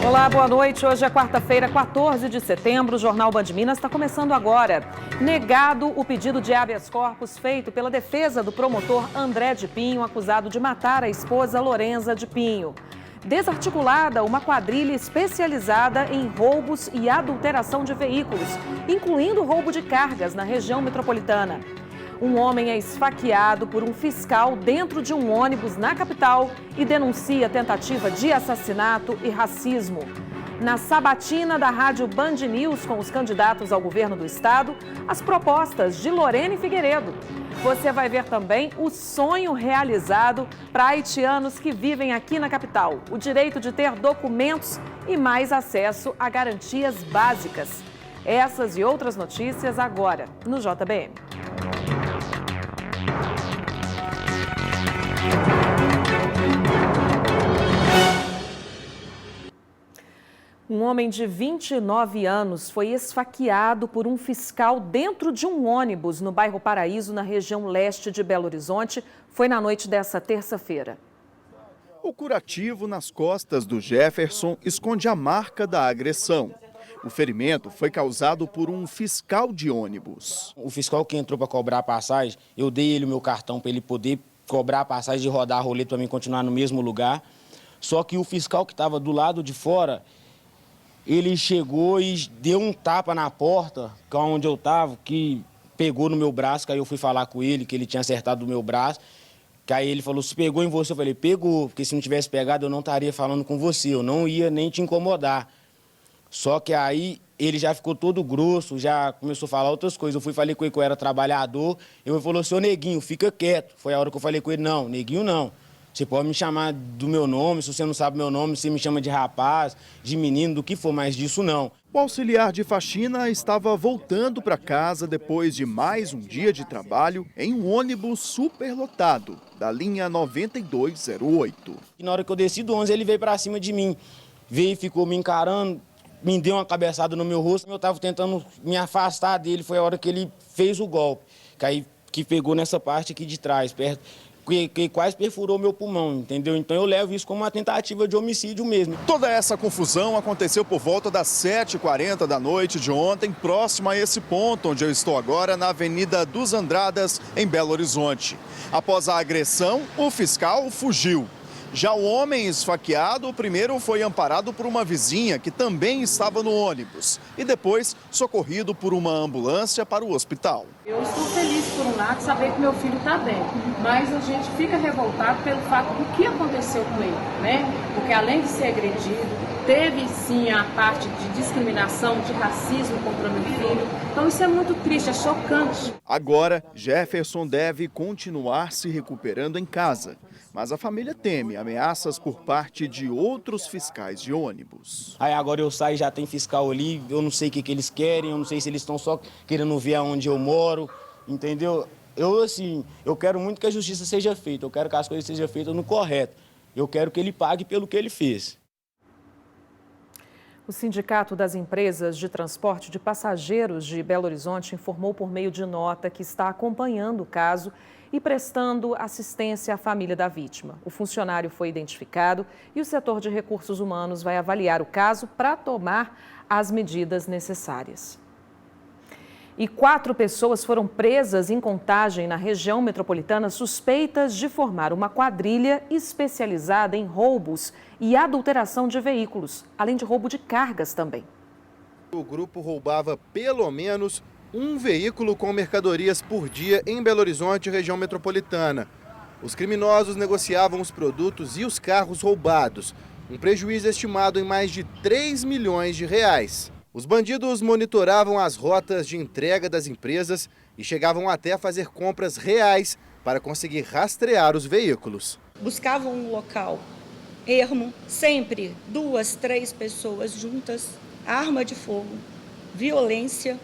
Olá, boa noite. Hoje é quarta-feira, 14 de setembro. O Jornal Band Minas está começando agora. Negado o pedido de habeas corpus feito pela defesa do promotor André de Pinho, acusado de matar a esposa Lorenza de Pinho. Desarticulada uma quadrilha especializada em roubos e adulteração de veículos, incluindo roubo de cargas na região metropolitana. Um homem é esfaqueado por um fiscal dentro de um ônibus na capital e denuncia tentativa de assassinato e racismo. Na sabatina da rádio Band News com os candidatos ao governo do estado, as propostas de Lorene Figueiredo. Você vai ver também o sonho realizado para haitianos que vivem aqui na capital, o direito de ter documentos e mais acesso a garantias básicas. Essas e outras notícias agora no JBM. Um homem de 29 anos foi esfaqueado por um fiscal dentro de um ônibus no bairro Paraíso, na região leste de Belo Horizonte. Foi na noite dessa terça-feira. O curativo nas costas do Jefferson esconde a marca da agressão. O ferimento foi causado por um fiscal de ônibus. O fiscal que entrou para cobrar a passagem, eu dei ele o meu cartão para ele poder cobrar a passagem e rodar a roleta para mim continuar no mesmo lugar. Só que o fiscal que estava do lado de fora, ele chegou e deu um tapa na porta, que é onde eu estava, que pegou no meu braço, que aí eu fui falar com ele, que ele tinha acertado o meu braço. Que aí ele falou, se pegou em você, eu falei, pegou, porque se não tivesse pegado eu não estaria falando com você, eu não ia nem te incomodar. Só que aí ele já ficou todo grosso, já começou a falar outras coisas. Eu fui falei com ele que eu era trabalhador, ele falou, seu Neguinho, fica quieto. Foi a hora que eu falei com ele, não, Neguinho não. Você pode me chamar do meu nome, se você não sabe meu nome, você me chama de rapaz, de menino, do que for, mas disso não. O auxiliar de faxina estava voltando para casa depois de mais um dia de trabalho em um ônibus superlotado da linha 9208. E na hora que eu desci do ônibus, ele veio para cima de mim, veio e ficou me encarando, me deu uma cabeçada no meu rosto. Eu estava tentando me afastar dele, foi a hora que ele fez o golpe, que pegou nessa parte aqui de trás, perto. Que quase perfurou meu pulmão, entendeu? Então eu levo isso como uma tentativa de homicídio mesmo. Toda essa confusão aconteceu por volta das 7h40 da noite de ontem, próximo a esse ponto onde eu estou agora, na Avenida dos Andradas, em Belo Horizonte. Após a agressão, o fiscal fugiu. Já o homem esfaqueado, primeiro foi amparado por uma vizinha que também estava no ônibus e depois socorrido por uma ambulância para o hospital. Eu estou feliz, por um lado, saber que meu filho está bem, mas a gente fica revoltado pelo fato do que aconteceu com ele, né? Porque além de ser agredido, teve sim a parte de discriminação, de racismo contra meu filho. Então isso é muito triste, é chocante. Agora, Jefferson deve continuar se recuperando em casa. Mas a família teme ameaças por parte de outros fiscais de ônibus. Aí agora eu saio e já tem fiscal ali, eu não sei o que eles querem, eu não sei se eles estão só querendo ver aonde eu moro, entendeu? Eu quero muito que a justiça seja feita, eu quero que as coisas sejam feitas no correto. Eu quero que ele pague pelo que ele fez. O Sindicato das Empresas de Transporte de Passageiros de Belo Horizonte informou por meio de nota que está acompanhando o caso e prestando assistência à família da vítima. O funcionário foi identificado e o setor de recursos humanos vai avaliar o caso para tomar as medidas necessárias. E 4 pessoas foram presas em Contagem, na região metropolitana, suspeitas de formar uma quadrilha especializada em roubos e adulteração de veículos, além de roubo de cargas também. O grupo roubava pelo menos um veículo com mercadorias por dia em Belo Horizonte, região metropolitana. Os criminosos negociavam os produtos e os carros roubados, um prejuízo estimado em mais de 3 milhões de reais. Os bandidos monitoravam as rotas de entrega das empresas e chegavam até a fazer compras reais para conseguir rastrear os veículos. Buscavam um local ermo, sempre 2, 3 pessoas juntas, arma de fogo, violência,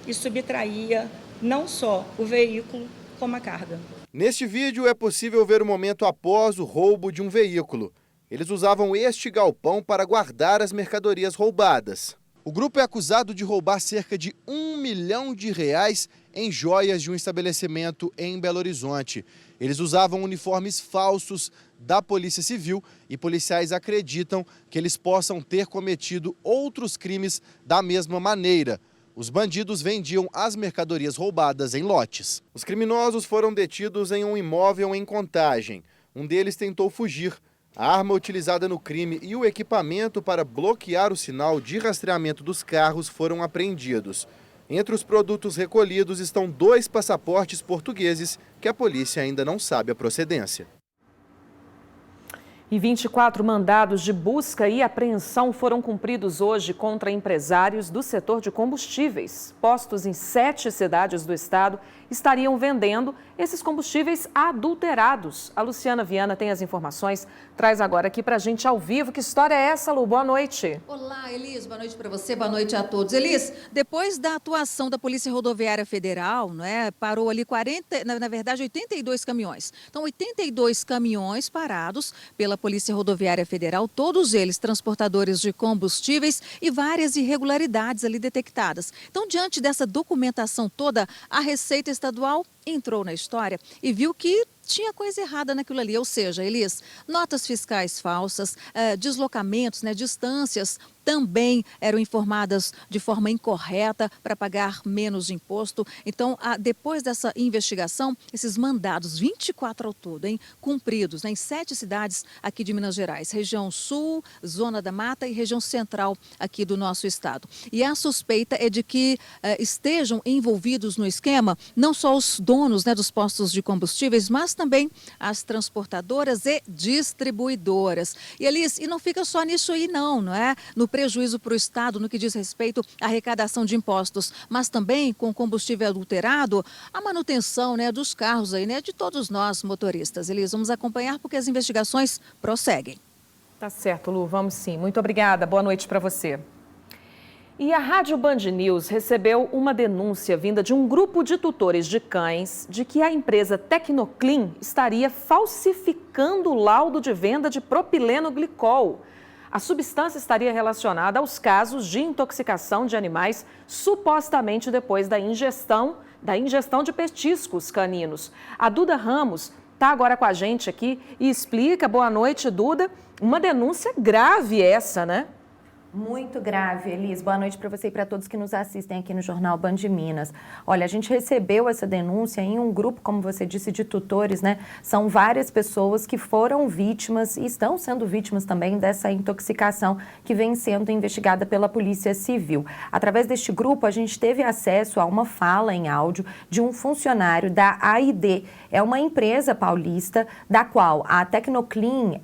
e subtraía não só o veículo, como a carga. Neste vídeo é possível ver o momento após o roubo de um veículo. Eles usavam este galpão para guardar as mercadorias roubadas. O grupo é acusado de roubar cerca de R$1 milhão em joias de um estabelecimento em Belo Horizonte. Eles usavam uniformes falsos da Polícia Civil e policiais acreditam que eles possam ter cometido outros crimes da mesma maneira. Os bandidos vendiam as mercadorias roubadas em lotes. Os criminosos foram detidos em um imóvel em Contagem. Um deles tentou fugir. A arma utilizada no crime e o equipamento para bloquear o sinal de rastreamento dos carros foram apreendidos. Entre os produtos recolhidos estão 2 passaportes portugueses que a polícia ainda não sabe a procedência. E 24 mandados de busca e apreensão foram cumpridos hoje contra empresários do setor de combustíveis. Postos em 7 cidades do estado estariam vendendo esses combustíveis adulterados. A Luciana Viana tem as informações, traz agora aqui pra gente ao vivo. Que história é essa, Lu? Boa noite. Olá, Elis. Boa noite para você, boa noite a todos. Elis, depois da atuação da Polícia Rodoviária Federal, parou ali 82 caminhões. Então, 82 caminhões parados pela Polícia Rodoviária Federal, todos eles transportadores de combustíveis e várias irregularidades ali detectadas. Então, diante dessa documentação toda, a Receita Estadual entrou na história e viu que tinha coisa errada naquilo ali, ou seja, Elis, notas fiscais falsas, deslocamentos, distâncias também eram informadas de forma incorreta para pagar menos imposto. Então, depois dessa investigação, esses mandados, 24 ao todo, cumpridos em 7 cidades aqui de Minas Gerais, região sul, zona da mata e região central aqui do nosso estado. E a suspeita é de que estejam envolvidos no esquema não só os donos dos postos de combustíveis, mas também as transportadoras e distribuidoras. E Elis, e não fica só nisso aí não é? No prejuízo para o Estado no que diz respeito à arrecadação de impostos, mas também com combustível adulterado, a manutenção dos carros aí, de todos nós motoristas. Elis, vamos acompanhar porque as investigações prosseguem. Tá certo, Lu, vamos sim. Muito obrigada, boa noite para você. E a Rádio Band News recebeu uma denúncia vinda de um grupo de tutores de cães de que a empresa Tecnoclean estaria falsificando o laudo de venda de propileno glicol. A substância estaria relacionada aos casos de intoxicação de animais, supostamente depois da ingestão de petiscos caninos. A Duda Ramos está agora com a gente aqui e explica. Boa noite, Duda. Uma denúncia grave essa, né? Muito grave, Elis. Boa noite para você e para todos que nos assistem aqui no Jornal Band Minas. Olha, a gente recebeu essa denúncia em um grupo, como você disse, de tutores, São várias pessoas que foram vítimas e estão sendo vítimas também dessa intoxicação que vem sendo investigada pela Polícia Civil. Através deste grupo, a gente teve acesso a uma fala em áudio de um funcionário da AID. É uma empresa paulista da qual a Tecnoclean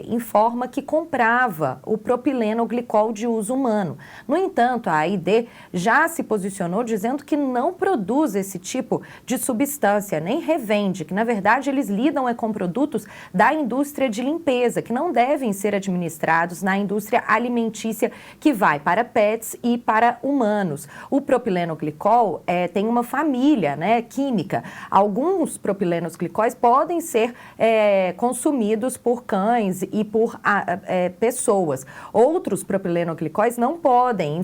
informa que comprava o propileno glicol de uso humano. No entanto, a AID já se posicionou dizendo que não produz esse tipo de substância, nem revende, que na verdade eles lidam com produtos da indústria de limpeza, que não devem ser administrados na indústria alimentícia que vai para pets e para humanos. O propileno glicol tem uma família química. Alguns propilenos glicóis podem ser consumidos por cães e por pessoas. Outros propilenoglicóis não podem,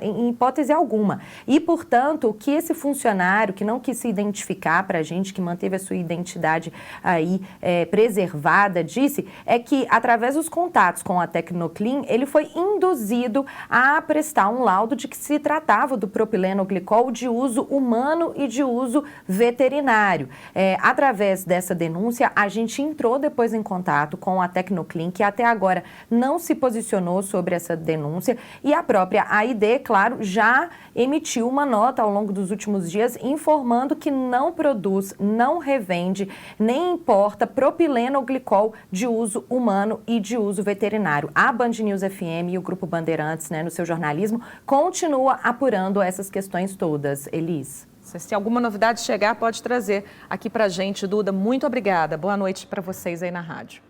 em hipótese alguma. E, portanto, o que esse funcionário, que não quis se identificar para a gente, que manteve a sua identidade aí preservada, disse, é que, através dos contatos com a Tecnoclean, ele foi induzido a prestar um laudo de que se tratava do propilenoglicol de uso humano e de uso veterinário. Através dessa denúncia, a gente entrou depois em contato com a Tecnoclean, que até agora não se posicionou sobre essa denúncia, e a própria AID, claro, já emitiu uma nota ao longo dos últimos dias informando que não produz, não revende, nem importa propilenoglicol de uso humano e de uso veterinário. A Band News FM e o Grupo Bandeirantes, no seu jornalismo, continua apurando essas questões todas. Elis. Se alguma novidade chegar, pode trazer aqui pra gente, Duda. Muito obrigada. Boa noite para vocês aí na rádio.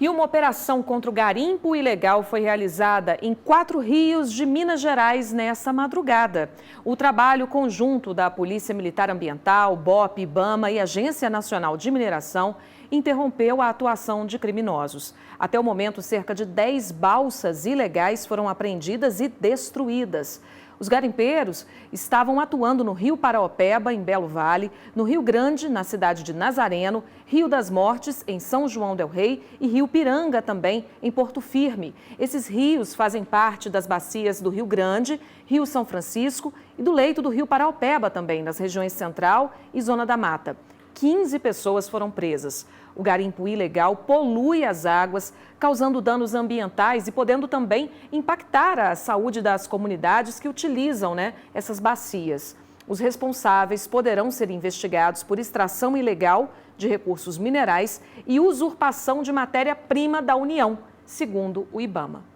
E uma operação contra o garimpo ilegal foi realizada em 4 rios de Minas Gerais nessa madrugada. O trabalho conjunto da Polícia Militar Ambiental, BOP, IBAMA e Agência Nacional de Mineração interrompeu a atuação de criminosos. Até o momento, cerca de 10 balsas ilegais foram apreendidas e destruídas. Os garimpeiros estavam atuando no Rio Paraopeba, em Belo Vale, no Rio Grande, na cidade de Nazareno, Rio das Mortes, em São João del Rei e Rio Piranga, também, em Porto Firme. Esses rios fazem parte das bacias do Rio Grande, Rio São Francisco e do leito do Rio Paraopeba também, nas regiões Central e Zona da Mata. 15 pessoas foram presas. O garimpo ilegal polui as águas, causando danos ambientais e podendo também impactar a saúde das comunidades que utilizam, essas bacias. Os responsáveis poderão ser investigados por extração ilegal de recursos minerais e usurpação de matéria-prima da União, segundo o IBAMA.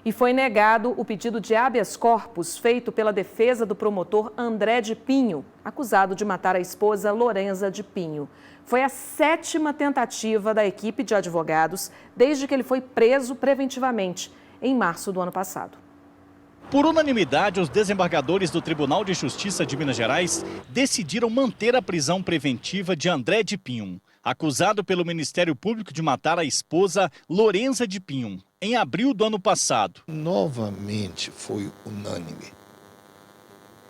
E foi negado o pedido de habeas corpus feito pela defesa do promotor André de Pinho, acusado de matar a esposa Lorenza de Pinho. Foi a 7ª tentativa da equipe de advogados desde que ele foi preso preventivamente, em março do ano passado. Por unanimidade, os desembargadores do Tribunal de Justiça de Minas Gerais decidiram manter a prisão preventiva de André de Pinho, acusado pelo Ministério Público de matar a esposa Lorenza de Pinho, em abril do ano passado. Novamente foi unânime.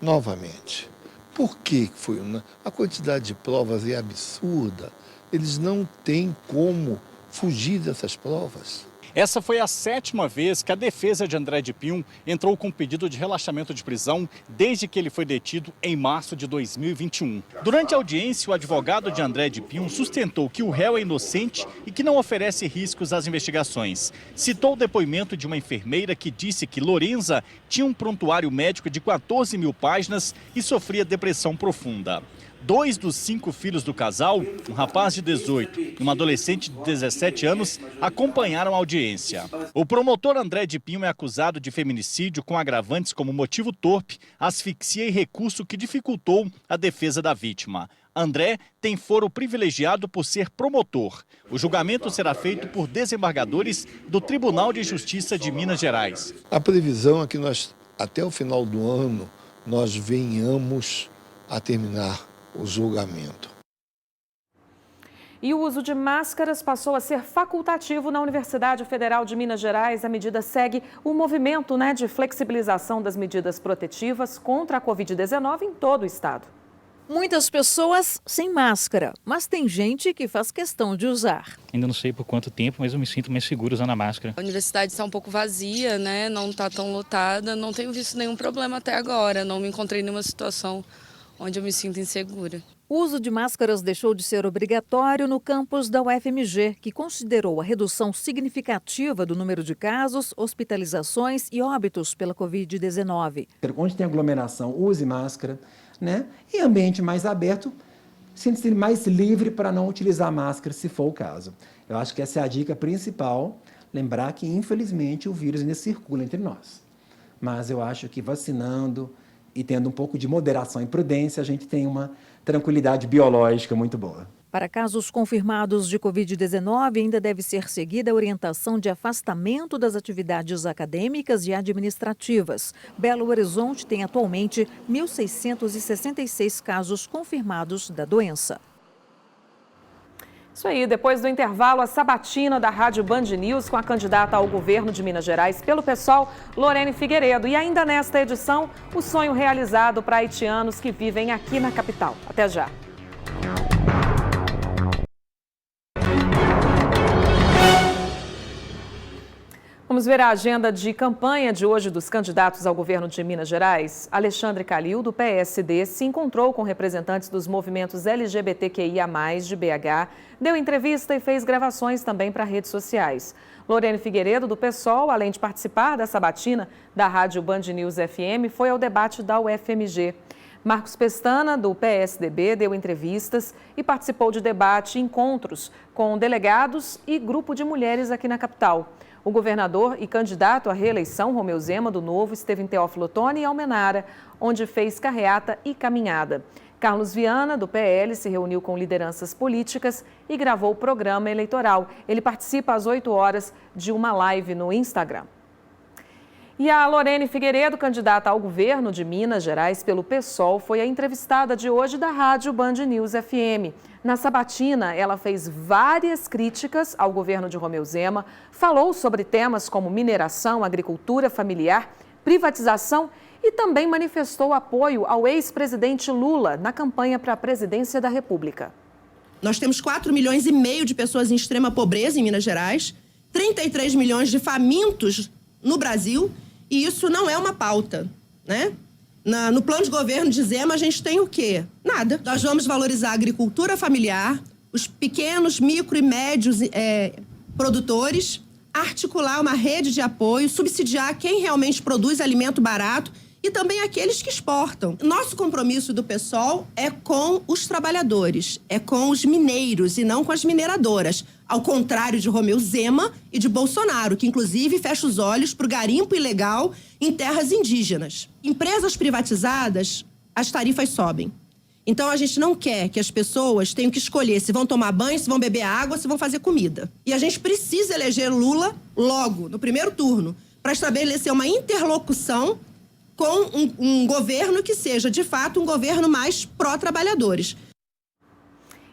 Novamente. Por que foi unânime? A quantidade de provas é absurda. Eles não têm como fugir dessas provas. Essa foi a 7ª vez que a defesa de André de Pinho entrou com pedido de relaxamento de prisão desde que ele foi detido em março de 2021. Durante a audiência, o advogado de André de Pinho sustentou que o réu é inocente e que não oferece riscos às investigações. Citou o depoimento de uma enfermeira que disse que Lorenza tinha um prontuário médico de 14 mil páginas e sofria depressão profunda. 2 dos 5 filhos do casal, um rapaz de 18 e uma adolescente de 17 anos, acompanharam a audiência. O promotor André de Pinho é acusado de feminicídio com agravantes como motivo torpe, asfixia e recurso que dificultou a defesa da vítima. André tem foro privilegiado por ser promotor. O julgamento será feito por desembargadores do Tribunal de Justiça de Minas Gerais. A previsão é que até o final do ano, nós venhamos a terminar o julgamento. E o uso de máscaras passou a ser facultativo na Universidade Federal de Minas Gerais. A medida segue o movimento de flexibilização das medidas protetivas contra a Covid-19 em todo o estado. Muitas pessoas sem máscara, mas tem gente que faz questão de usar. Ainda não sei por quanto tempo, mas eu me sinto mais seguro usando a máscara. A universidade está um pouco vazia, não está tão lotada, não tenho visto nenhum problema até agora, não me encontrei em nenhuma situação onde eu me sinto insegura. O uso de máscaras deixou de ser obrigatório no campus da UFMG, que considerou a redução significativa do número de casos, hospitalizações e óbitos pela Covid-19. Onde tem aglomeração, use máscara, E ambiente mais aberto, sinta-se mais livre para não utilizar máscara, se for o caso. Eu acho que essa é a dica principal, lembrar que, infelizmente, o vírus ainda circula entre nós. Mas eu acho que vacinando e tendo um pouco de moderação e prudência, a gente tem uma tranquilidade biológica muito boa. Para casos confirmados de Covid-19, ainda deve ser seguida a orientação de afastamento das atividades acadêmicas e administrativas. Belo Horizonte tem atualmente 1.666 casos confirmados da doença. Isso aí, depois do intervalo, a sabatina da Rádio Band News com a candidata ao governo de Minas Gerais pelo PSOL, Lorene Figueiredo. E ainda nesta edição, o sonho realizado para haitianos que vivem aqui na capital. Até já. Vamos ver a agenda de campanha de hoje dos candidatos ao governo de Minas Gerais. Alexandre Calil, do PSD, se encontrou com representantes dos movimentos LGBTQIA+, de BH, deu entrevista e fez gravações também para redes sociais. Lorene Figueiredo, do PSOL, além de participar da sabatina da Rádio Band News FM, foi ao debate da UFMG. Marcos Pestana, do PSDB, deu entrevistas e participou de debate e encontros com delegados e grupo de mulheres aqui na capital. O governador e candidato à reeleição, Romeu Zema, do Novo, esteve em Teófilo Otoni e Almenara, onde fez carreata e caminhada. Carlos Viana, do PL, se reuniu com lideranças políticas e gravou o programa eleitoral. Ele participa às 8 horas de uma live no Instagram. E a Lorene Figueiredo, candidata ao governo de Minas Gerais pelo PSOL, foi a entrevistada de hoje da Rádio Band News FM. Na sabatina, ela fez várias críticas ao governo de Romeu Zema, falou sobre temas como mineração, agricultura familiar, privatização e também manifestou apoio ao ex-presidente Lula na campanha para a presidência da República. Nós temos 4,5 milhões de pessoas em extrema pobreza em Minas Gerais, 33 milhões de famintos no Brasil, e isso não é uma pauta, né? No plano de governo de Zema, a gente tem o quê? Nada. Nós vamos valorizar a agricultura familiar, os pequenos, micro e médios produtores, articular uma rede de apoio, subsidiar quem realmente produz alimento barato e também aqueles que exportam. Nosso compromisso do PSOL é com os trabalhadores, é com os mineiros e não com as mineradoras. Ao contrário de Romeu Zema e de Bolsonaro, que inclusive fecha os olhos para o garimpo ilegal em terras indígenas. Empresas privatizadas, as tarifas sobem. Então a gente não quer que as pessoas tenham que escolher se vão tomar banho, se vão beber água, se vão fazer comida. E a gente precisa eleger Lula logo, no primeiro turno, para estabelecer uma interlocução com um governo que seja, de fato, um governo mais pró-trabalhadores.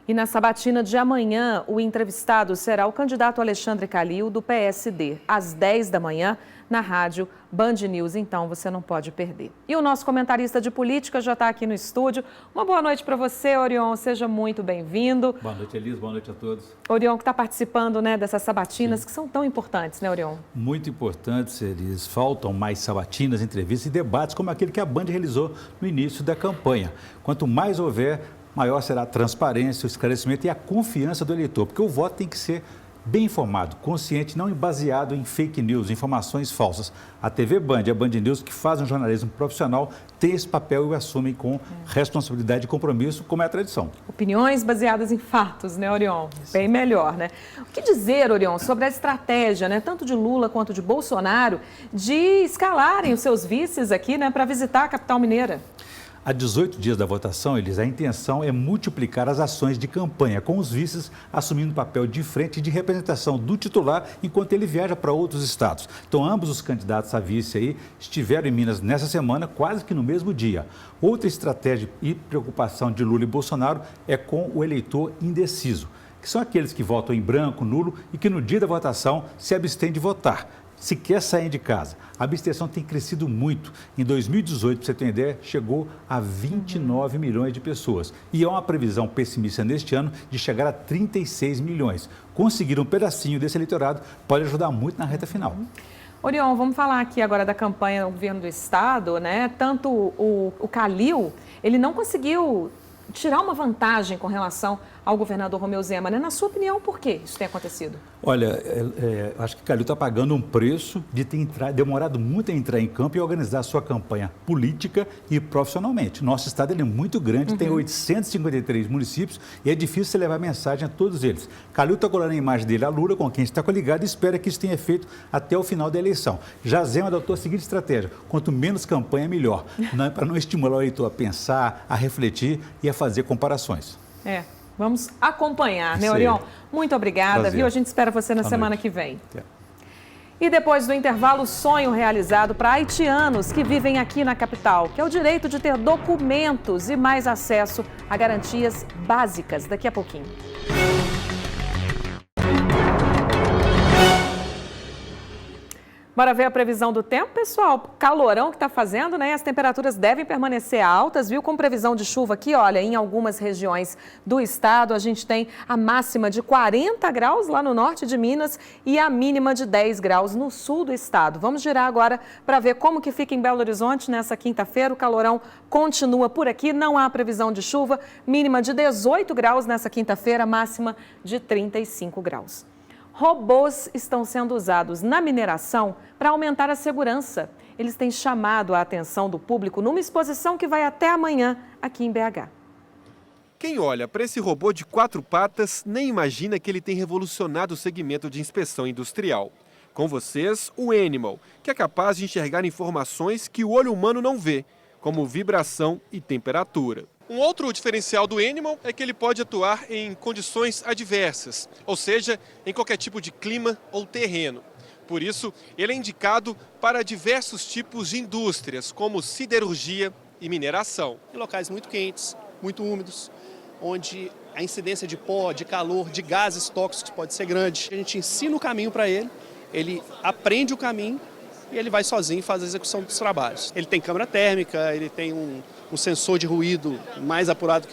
E na sabatina de amanhã, o entrevistado será o candidato Alexandre Calil, do PSD, às 10 da manhã, na rádio Band News. Então, você não pode perder. E o nosso comentarista de política já está aqui no estúdio. Uma boa noite para você, Orion. Seja muito bem-vindo. Boa noite, Elis. Boa noite a todos. Orion, que está participando, né, dessas sabatinas, que são tão importantes, né, Orion? Muito importantes, Elis. Faltam mais sabatinas, entrevistas e debates como aquele que a Band realizou no início da campanha. Quanto mais houver, maior será a transparência, o esclarecimento e a confiança do eleitor, porque o voto tem que ser bem informado, consciente, não baseado em fake news, informações falsas. A TV Band e a Band News, que fazem um jornalismo profissional, tem esse papel e o assumem com responsabilidade e compromisso, como é a tradição. Opiniões baseadas em fatos, né, Orion? Bem melhor, né? O que dizer, Orion, sobre a estratégia, né, tanto de Lula quanto de Bolsonaro, de escalarem os seus vices aqui, né, para visitar a capital mineira? Há 18 dias da votação, Elis, a intenção é multiplicar as ações de campanha, com os vices assumindo o papel de frente e de representação do titular enquanto ele viaja para outros estados. Então, ambos os candidatos a vice aí estiveram em Minas nessa semana, quase que no mesmo dia. Outra estratégia e preocupação de Lula e Bolsonaro é com o eleitor indeciso, que são aqueles que votam em branco, nulo e que no dia da votação se abstêm de votar. Se quer sair de casa, a abstenção tem crescido muito. Em 2018, para você ter uma ideia, chegou a 29 milhões de pessoas. E há uma previsão pessimista neste ano de chegar a 36 milhões. Conseguir um pedacinho desse eleitorado pode ajudar muito na reta final. Orion, vamos falar aqui agora da campanha do governo do estado, né? Tanto o Calil, ele não conseguiu tirar uma vantagem com relação ao governador Romeu Zema, né? Na sua opinião, por que isso tem acontecido? Olha, acho que Calil está pagando um preço de ter demorado muito a entrar em campo e organizar a sua campanha política e profissionalmente. Nosso estado ele é muito grande, tem 853 municípios e é difícil você levar mensagem a todos eles. Calil está colando a imagem dele a Lula, com quem está coligado, e espera que isso tenha efeito até o final da eleição. Já Zema adotou a seguinte estratégia: quanto menos campanha, melhor, para não estimular o eleitor a pensar, a refletir e a fazer comparações. Vamos acompanhar, né, Orion? Muito obrigada, Prazer. viu? A gente espera você na Boa semana noite. que vem. E depois do intervalo, sonho realizado para haitianos que vivem aqui na capital, que é o direito de ter documentos e mais acesso a garantias básicas. Daqui a pouquinho. Bora ver a previsão do tempo, pessoal. Calorão que está fazendo, né? As temperaturas devem permanecer altas, viu? Com previsão de chuva aqui, olha, em algumas regiões do estado, a gente tem a máxima de 40 graus lá no norte de Minas e a mínima de 10 graus no sul do estado. Vamos girar agora para ver como que fica em Belo Horizonte nessa quinta-feira. O calorão continua por aqui, não há previsão de chuva, mínima de 18 graus nessa quinta-feira, máxima de 35 graus. Robôs estão sendo usados na mineração para aumentar a segurança. Eles têm chamado a atenção do público numa exposição que vai até amanhã aqui em BH. Quem olha para esse robô de 4 patas nem imagina que ele tem revolucionado o segmento de inspeção industrial. Com vocês, o Animal, que é capaz de enxergar informações que o olho humano não vê, como vibração e temperatura. Um outro diferencial do Animal é que ele pode atuar em condições adversas, ou seja, em qualquer tipo de clima ou terreno. Por isso, ele é indicado para diversos tipos de indústrias, como siderurgia e mineração. Em locais muito quentes, muito úmidos, onde a incidência de pó, de calor, de gases tóxicos pode ser grande. A gente ensina o caminho para ele aprende o caminho e ele vai sozinho fazer a execução dos trabalhos. Ele tem câmara térmica, ele tem um sensor de ruído mais apurado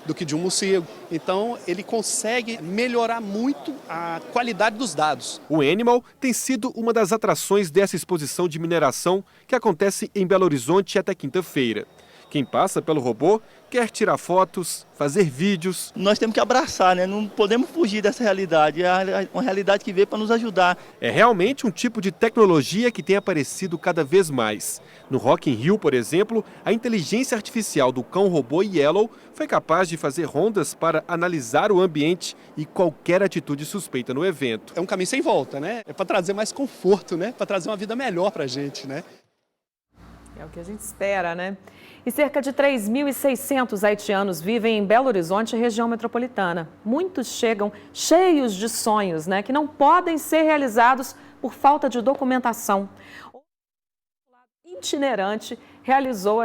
do que de um morcego. Então, ele consegue melhorar muito a qualidade dos dados. O Animal tem sido uma das atrações dessa exposição de mineração que acontece em Belo Horizonte até quinta-feira. Quem passa pelo robô quer tirar fotos, fazer vídeos. Nós temos que abraçar, né? Não podemos fugir dessa realidade. É uma realidade que veio para nos ajudar. É realmente um tipo de tecnologia que tem aparecido cada vez mais. No Rock in Rio, por exemplo, a inteligência artificial do cão-robô Yellow foi capaz de fazer rondas para analisar o ambiente e qualquer atitude suspeita no evento. É um caminho sem volta, né? É para trazer mais conforto, né? Para trazer uma vida melhor para a gente, né? É o que a gente espera, né? E cerca de 3.600 haitianos vivem em Belo Horizonte, região metropolitana. Muitos chegam cheios de sonhos, né, que não podem ser realizados por falta de documentação. O itinerante regularizou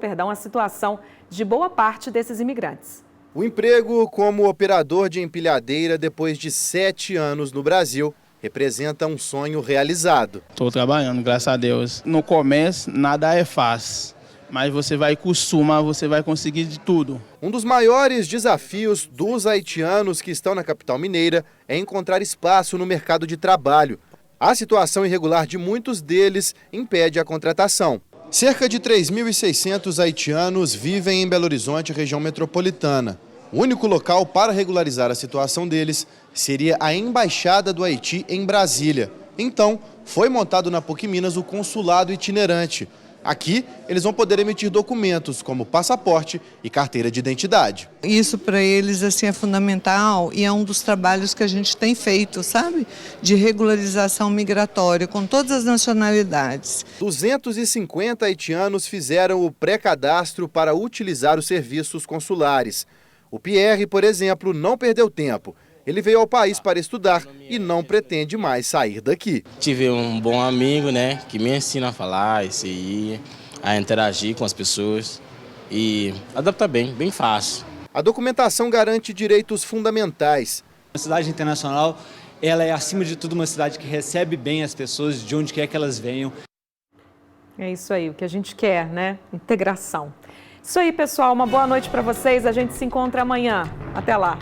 a situação de boa parte desses imigrantes. O emprego como operador de empilhadeira depois de 7 anos no Brasil representa um sonho realizado. Estou trabalhando, graças a Deus. No começo, nada é fácil, mas você vai acostumar, você vai conseguir de tudo. Um dos maiores desafios dos haitianos que estão na capital mineira é encontrar espaço no mercado de trabalho. A situação irregular de muitos deles impede a contratação. Cerca de 3.600 haitianos vivem em Belo Horizonte, região metropolitana. O único local para regularizar a situação deles seria a Embaixada do Haiti em Brasília. Então, foi montado na PUC Minas o consulado itinerante. Aqui, eles vão poder emitir documentos como passaporte e carteira de identidade. Isso para eles assim, é fundamental e é um dos trabalhos que a gente tem feito, sabe? De regularização migratória com todas as nacionalidades. 250 haitianos fizeram o pré-cadastro para utilizar os serviços consulares. O Pierre, por exemplo, não perdeu tempo. Ele veio ao país para estudar e não pretende mais sair daqui. Tive um bom amigo, né, que me ensina a falar, a interagir com as pessoas e adaptar bem fácil. A documentação garante direitos fundamentais. A cidade internacional, ela é acima de tudo uma cidade que recebe bem as pessoas de onde quer que elas venham. É isso aí, o que a gente quer, né? Integração. Isso aí, pessoal. Uma boa noite para vocês. A gente se encontra amanhã. Até lá.